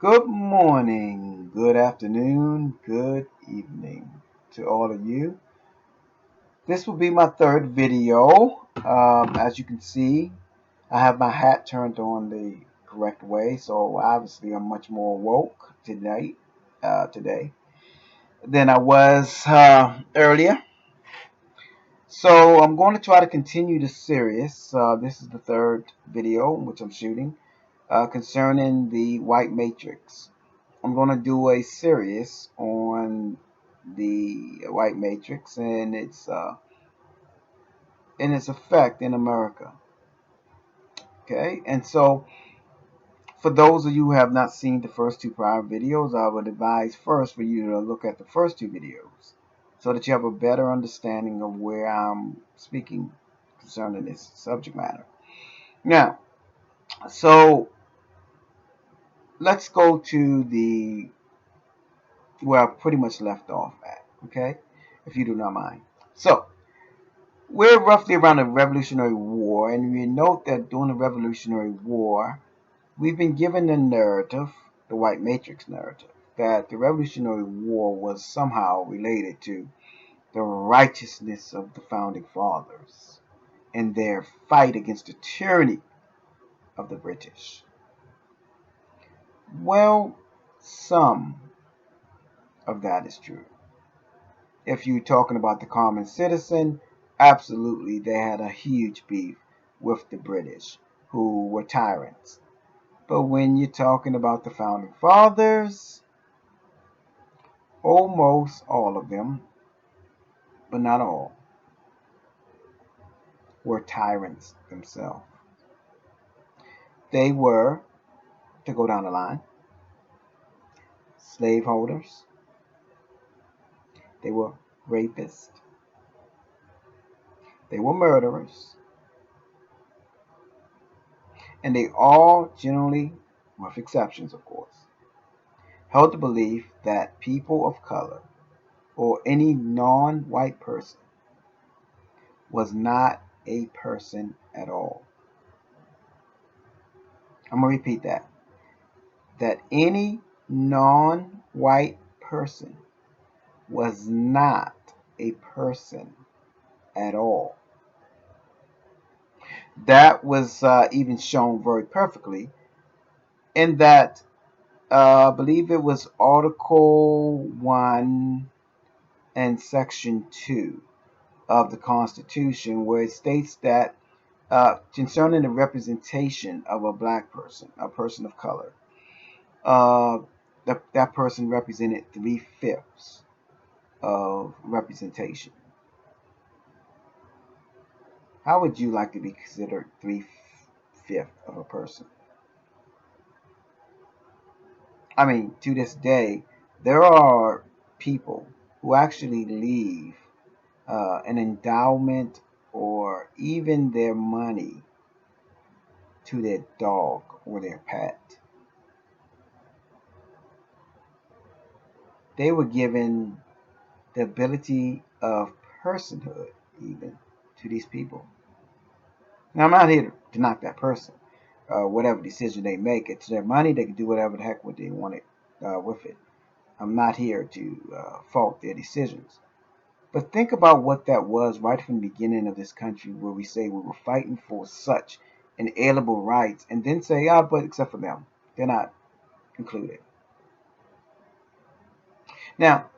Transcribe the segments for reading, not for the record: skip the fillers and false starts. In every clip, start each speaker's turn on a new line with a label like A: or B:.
A: Good morning, good afternoon, good evening to all of you. This will be my third video. As you can see, I have my hat turned on the correct way, so obviously I'm much more woke today than I was earlier. So I'm going to try to continue the series. This is the third video which I'm shooting concerning the white matrix. I'm going to do a series on the white matrix and its effect in America. Okay, and so for those of you who have not seen the first two prior videos, I would advise first for you to look at the first two videos so that you have a better understanding of where I'm speaking concerning this subject matter. Now, so let's go to the where I pretty much left off at. Okay, if you do not mind. So we're roughly around the Revolutionary War, and we note that during the Revolutionary War, we've been given the narrative, the White Matrix narrative, that the Revolutionary War was somehow related to the righteousness of the Founding Fathers and their fight against the tyranny of the British. Well, some of that is true. If you're talking about the common citizen, absolutely they had a huge beef with the British, who were tyrants. But when you're talking about the founding fathers, almost all of them, but not all, were tyrants themselves. They were, to go down the line, slaveholders, they were rapists, they were murderers, and they all generally, with exceptions of course, held the belief that people of color or any non-white person was not a person at all. I'm going to repeat that. That any non-white person was not a person at all. That was even shown very perfectly in that, I believe it was Article 1 and Section 2 of the Constitution, where it states that concerning the representation of a black person, a person of color, uh, that person represented 3/5 of representation. How would you like to be considered 3/5 of a person? I mean, to this day, there are people who actually leave an endowment or even their money to their dog or their pet. They were given the ability of personhood even to these people. Now, I'm not here to knock that person. Whatever decision they make, it's their money. They can do whatever the heck what they want it with it. I'm not here to fault their decisions. But think about what that was right from the beginning of this country, where we say we were fighting for such inalienable rights, and then say, ah, but except for them, they're not included. Now,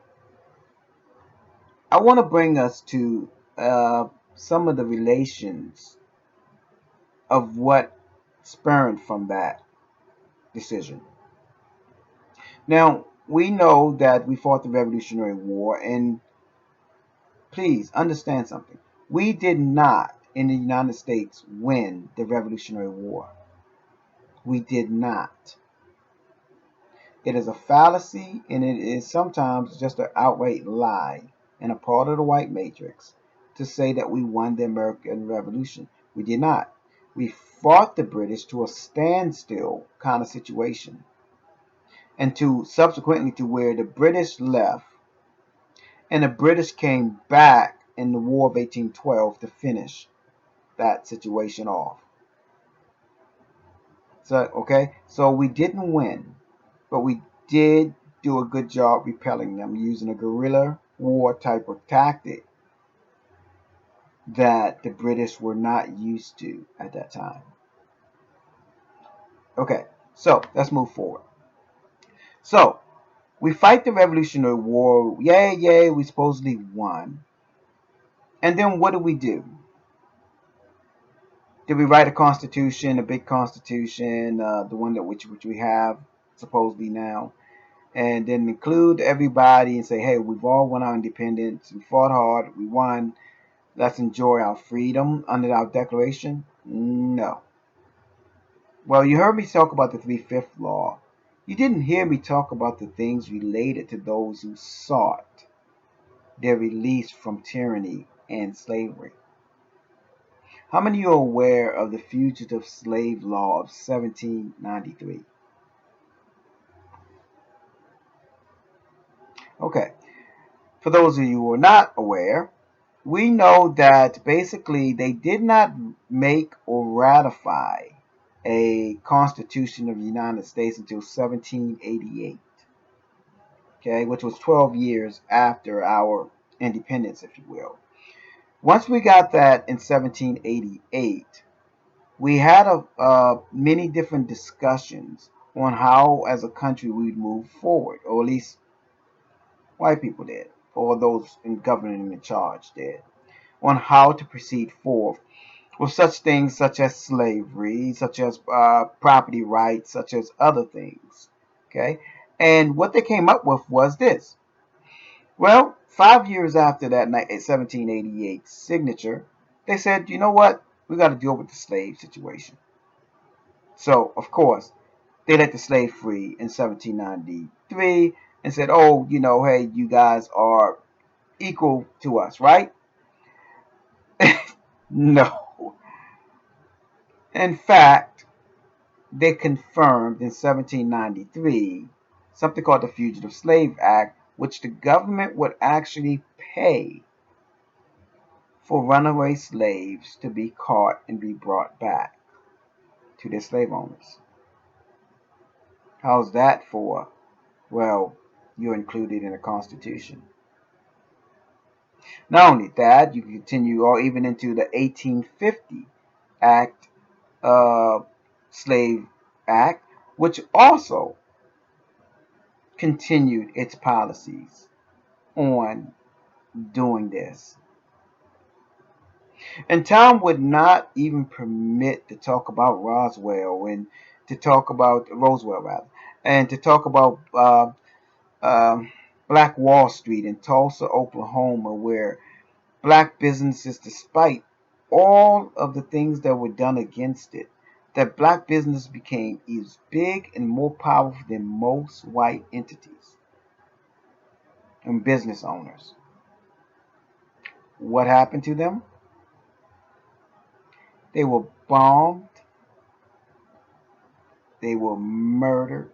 A: I want to bring us to some of the relations of what spurned from that decision. Now, we know that we fought the Revolutionary War, and please understand something. We did not, in the United States, win the Revolutionary War. We did not. It is a fallacy, and it is sometimes just an outright lie and a part of the white matrix to say that we won the American Revolution. We did not. We fought the British to a standstill kind of situation, and to subsequently to where the British left, and the British came back in the War of 1812 to finish that situation off. So okay, so we didn't win, but we did do a good job repelling them using a guerrilla war type of tactic that the British were not used to at that time. Okay, so let's move forward. So we fight the Revolutionary War. Yay, yay, we supposedly won. And then what do we do? Did we write a constitution, a big constitution, the one that which we have supposedly now, and then include everybody and say, hey, we've all won our independence, we fought hard, we won, let's enjoy our freedom under our declaration? No. Well, you heard me talk about the Three-Fifth Law. You didn't hear me talk about the things related to those who sought their release from tyranny and slavery. How many of you are aware of the Fugitive Slave Law of 1793? Okay, for those of you who are not aware, we know that basically they did not make or ratify a Constitution of the United States until 1788, okay, which was 12 years after our independence, if you will. Once we got that in 1788, we had many different discussions on how, as a country, we'd move forward, or at least white people did, or those in governing in charge did, on how to proceed forth with such things such as slavery, such as property rights, such as other things. Okay, and what they came up with was this. Well, 5 years after that 1788 signature, they said, you know what? We got to deal with the slave situation. So, of course, they let the slave free in 1793 and said, oh, hey, you guys are equal to us, right? No. In fact, they confirmed in 1793 something called the Fugitive Slave Act, which the government would actually pay for runaway slaves to be caught and be brought back to their slave owners. How's that for, well, you're included in the Constitution? Not only that, you can continue or even into the 1850 Act, Slave Act, which also continued its policies on doing this. And time would not even permit to talk about Roswell and to talk about Roswell rather, and to talk about Black Wall Street in Tulsa, Oklahoma, where black businesses, despite all of the things that were done against it, that black business became as big and more powerful than most white entities and business owners. What happened to them? They were bombed, they were murdered,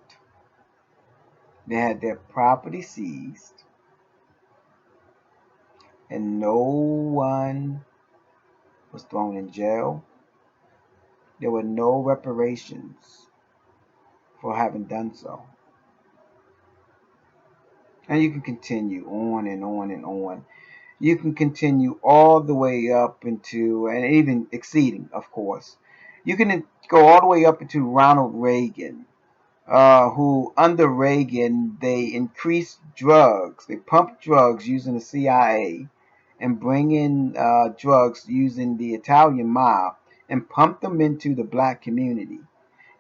A: they had their property seized, and no one was thrown in jail. There were no reparations for having done so. And you can continue on and on and on. You can continue all the way up into, and even exceeding, of course. You can go all the way up into Ronald Reagan, who under Reagan, they increased drugs. They pumped drugs using the CIA and bring in drugs using the Italian mob and pump them into the black community.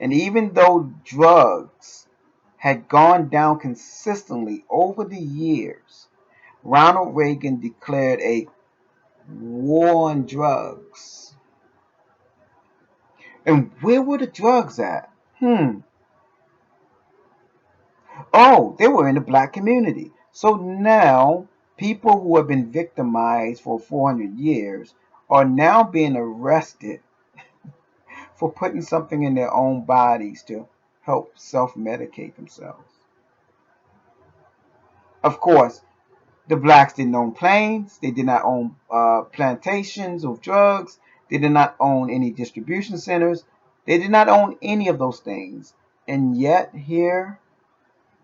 A: And even though drugs had gone down consistently over the years, Ronald Reagan declared a war on drugs. And where were the drugs at? Oh, they were in the black community. So now people who have been victimized for 400 years are now being arrested for putting something in their own bodies to help self-medicate themselves. Of course, the blacks didn't own planes. They did not own plantations of drugs. They did not own any distribution centers. They did not own any of those things. And yet here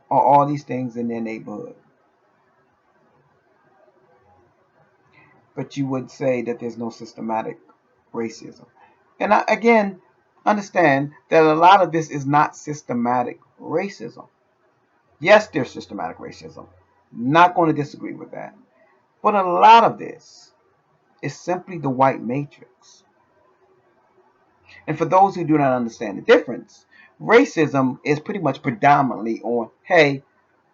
A: or all these things in their neighborhood. But you would say that there's no systematic racism. And I, again, understand that a lot of this is not systematic racism. Yes, there's systematic racism. Not going to disagree with that. But a lot of this is simply the white matrix. And for those who do not understand the difference, racism is pretty much predominantly on, hey,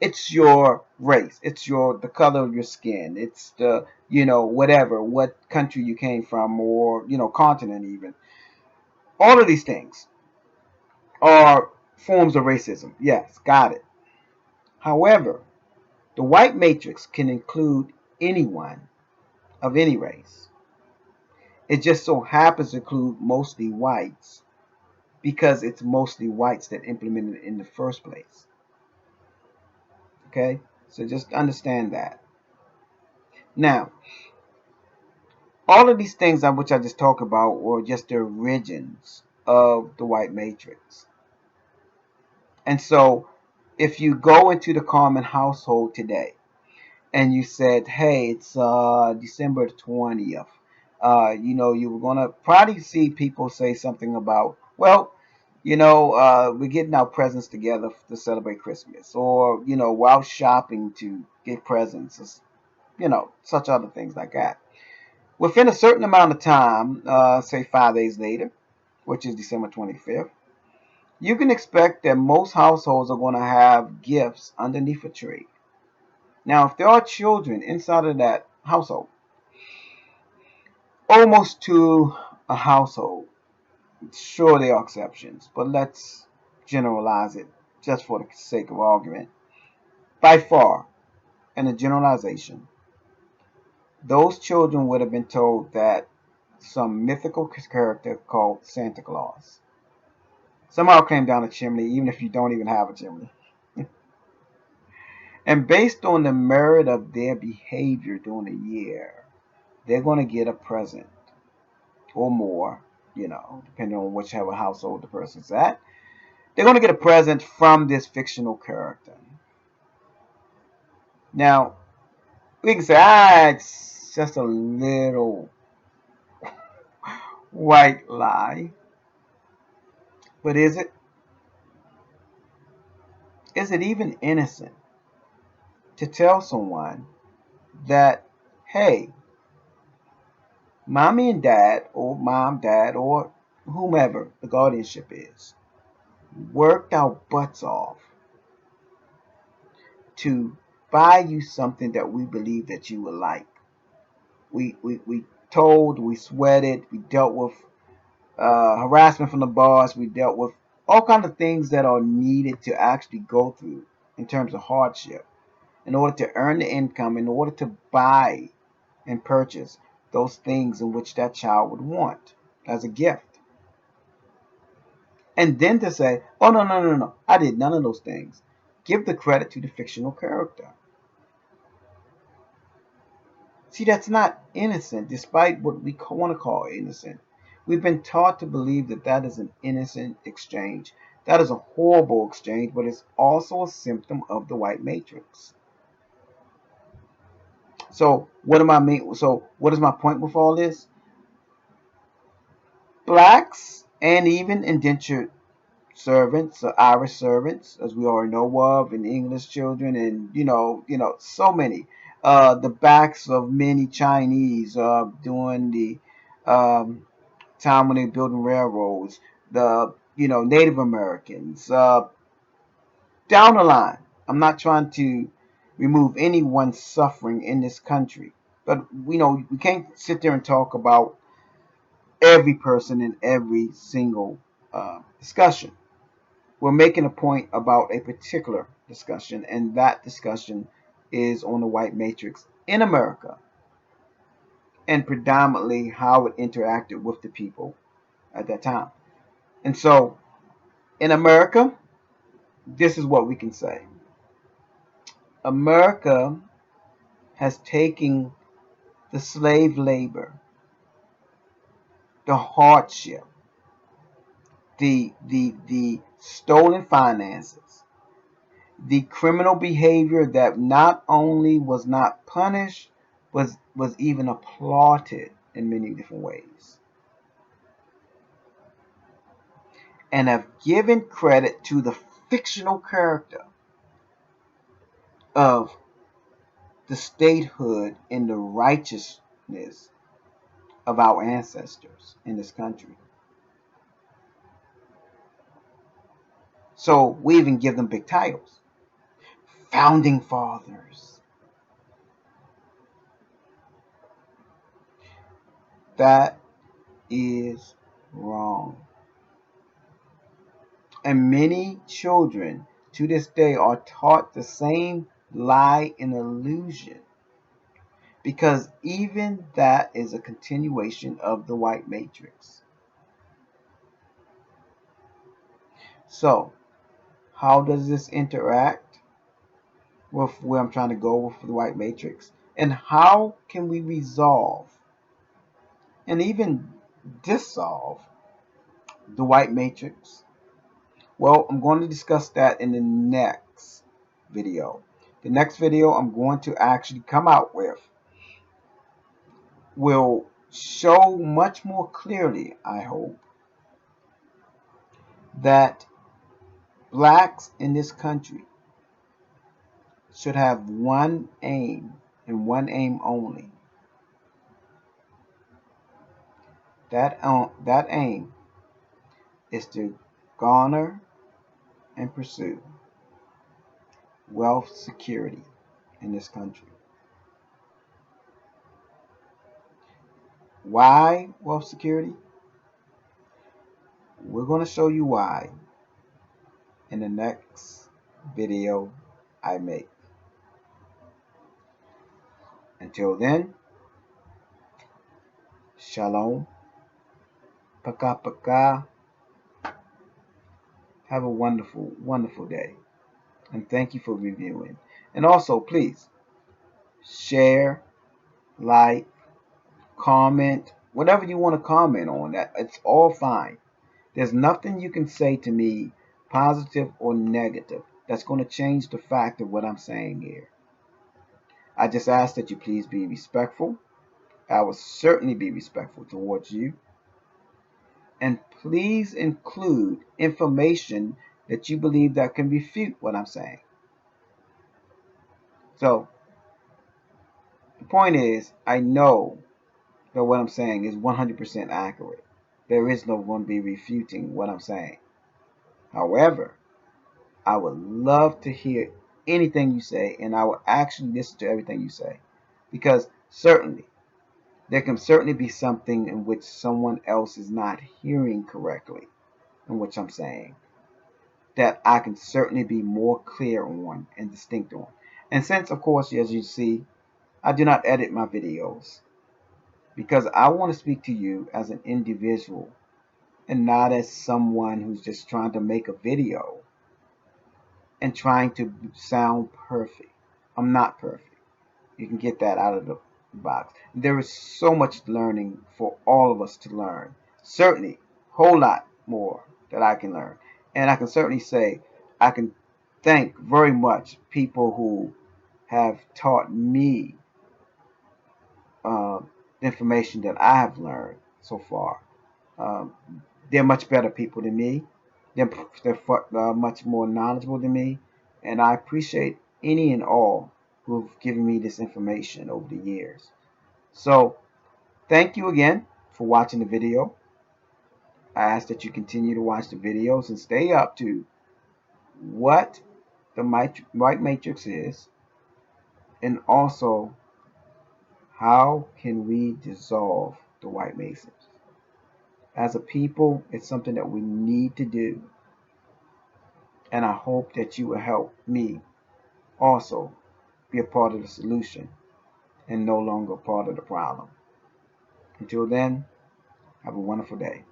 A: it's your race, it's the color of your skin, it's the whatever, what country you came from, or continent even. All of these things are forms of racism. Yes, got it. However, the white matrix can include anyone of any race. It just so happens to include mostly whites because it's mostly whites that implemented it in the first place. Okay? So just understand that. Now, all of these things which I just talked about were just the origins of the white matrix. And so, if you go into the common household today and you said, hey, it's December 20th, you were going to probably see people say something about, well, we're getting our presents together to celebrate Christmas, or, we're out shopping to get presents, such other things like that. Within a certain amount of time, say 5 days later, which is December 25th, you can expect that most households are going to have gifts underneath a tree. Now, if there are children inside of that household, almost to a household, sure there are exceptions, but let's generalize it just for the sake of argument. By far, in a generalization, those children would have been told that some mythical character called Santa Claus somehow came down a chimney, even if you don't even have a chimney. And based on the merit of their behavior during the year, they're going to get a present or more, depending on whichever household the person's at. They're going to get a present from this fictional character. Now, we can say, it's just a little white lie. But is it? Is it even innocent to tell someone that, hey, mommy and dad, or mom, dad, or whomever the guardianship is, worked our butts off to buy you something that we believe that you would like. We told, we sweated, we dealt with harassment from the boss, we dealt with all kinds of things that are needed to actually go through in terms of hardship in order to earn the income, in order to buy and purchase those things in which that child would want as a gift. And then to say, oh, no, no, no, no, I did none of those things. Give the credit to the fictional character. See, that's not innocent, despite what we want to call innocent. We've been taught to believe that that is an innocent exchange. That is a horrible exchange, but it's also a symptom of the white matrix. So, what is my point with all this? Blacks and even indentured servants, Irish servants, as we already know of, and English children, and so many. The backs of many Chinese during the um, time when they were building railroads. The Native Americans down the line. I'm not trying to remove anyone's suffering in this country, but we can't sit there and talk about every person in every single discussion. We're making a point about a particular discussion, and that discussion is on the white matrix in America and predominantly how it interacted with the people at that time. And so in America, this is what we can say. America has taken the slave labor, the hardship, the stolen finances, the criminal behavior that not only was not punished, was even applauded in many different ways, and have given credit to the fictional character of the statehood and the righteousness of our ancestors in this country. So we even give them big titles. Founding fathers. That is wrong. And many children to this day are taught the same lie and illusion, because even that is a continuation of the white matrix. So, how does this interact with where I'm trying to go with the white matrix? And how can we resolve and even dissolve the white matrix? Well, I'm going to discuss that in the next video. The next video I'm going to actually come out with will show much more clearly, I hope, that blacks in this country should have one aim and one aim only. That aim is to garner and pursue wealth security in this country. Why wealth security? We're going to show you why in the next video I make. Until then, shalom, paka paka. Have a wonderful, wonderful day. And thank you for reviewing. And also, please share, like, comment, whatever you want to comment on. That it's all fine. There's nothing you can say to me, positive or negative, that's going to change the fact of what I'm saying here. I just ask that you please be respectful. I will certainly be respectful towards you. And please include information that you believe that can refute what I'm saying. So the point is, I know that what I'm saying is 100% accurate. There is no one to be refuting what I'm saying. However, I would love to hear anything you say, and I will actually listen to everything you say, because certainly there can certainly be something in which someone else is not hearing correctly in which I'm saying, that I can certainly be more clear on and distinct on. And since, of course, as you see, I do not edit my videos, because I want to speak to you as an individual and not as someone who's just trying to make a video and trying to sound perfect. I'm not perfect. You can get that out of the box. There is so much learning for all of us to learn. Certainly, a whole lot more that I can learn. And I can certainly say I can thank very much people who have taught me the information that I have learned so far. Um, they're much better people than me. They're much more knowledgeable than me. And I appreciate any and all who've given me this information over the years. So thank you again for watching the video. I ask that you continue to watch the videos and stay up to what the white matrix is, and also how can we dissolve the white matrix. As a people, it's something that we need to do, and I hope that you will help me also be a part of the solution and no longer part of the problem. Until then, have a wonderful day.